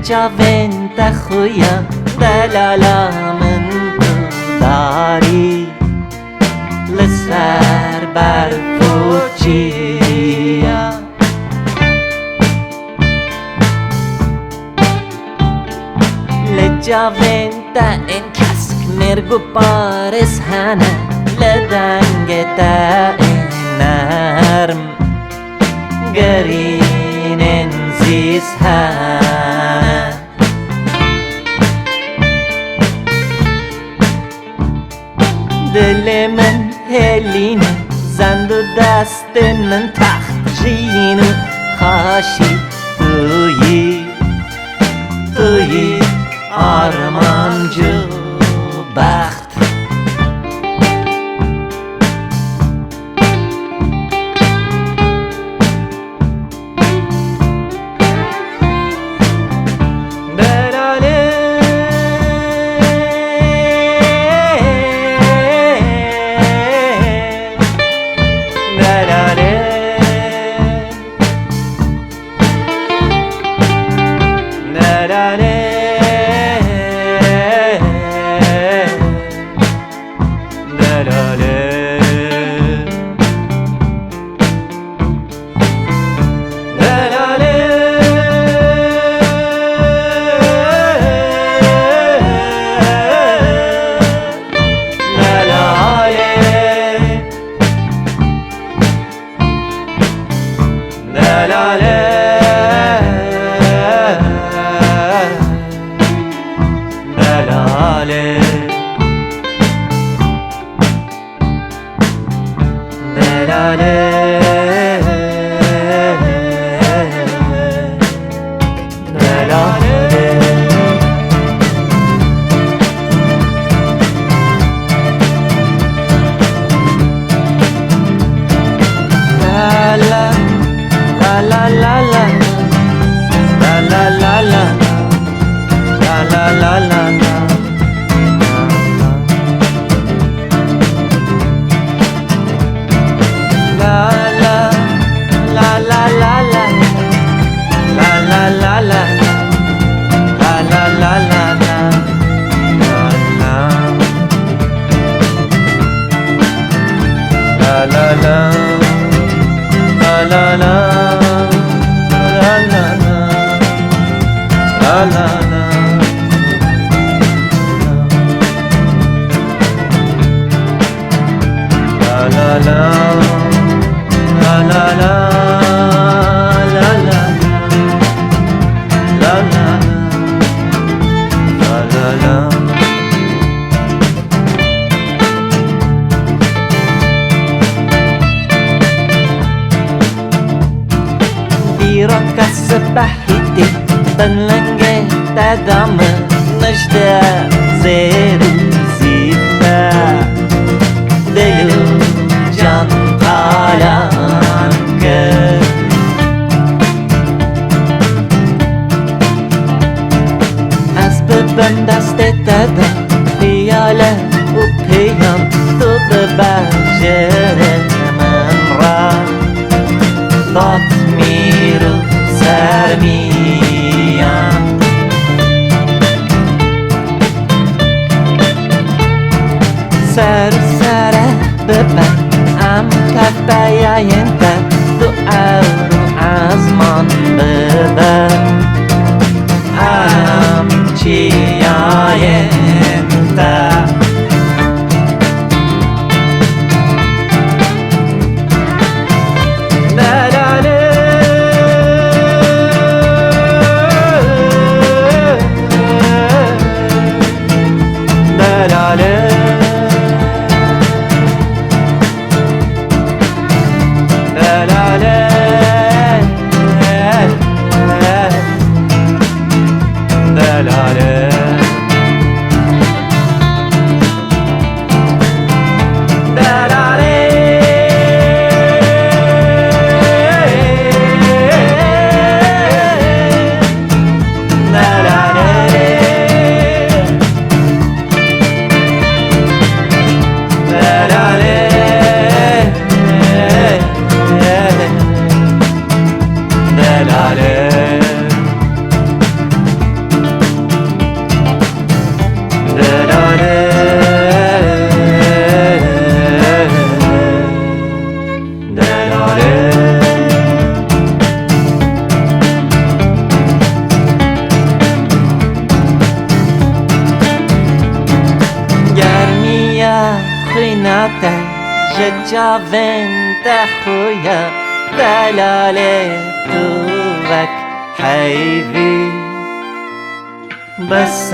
لجاوين خويا دلالا من داري لسر برفوچيا لجاوين ان كسك مرگو بارس هنه لدنگ نرم گرین زیز هنه دل من هلینه زند و دست من تخت جین و خاشی تویی آرمانجو بخت سبحتي بنلنجي تدام نجدة زير زيتا دلو جان قالانك أسببن دست تدا خياله وبيام ضد بجر من را ضد ميرو سرميان سر ببن ام تفبايا ينتا دعاو عزمان ببن ام چيا ينتا la la la بیناته ججاوین تخویا دلاله توك حيبي بس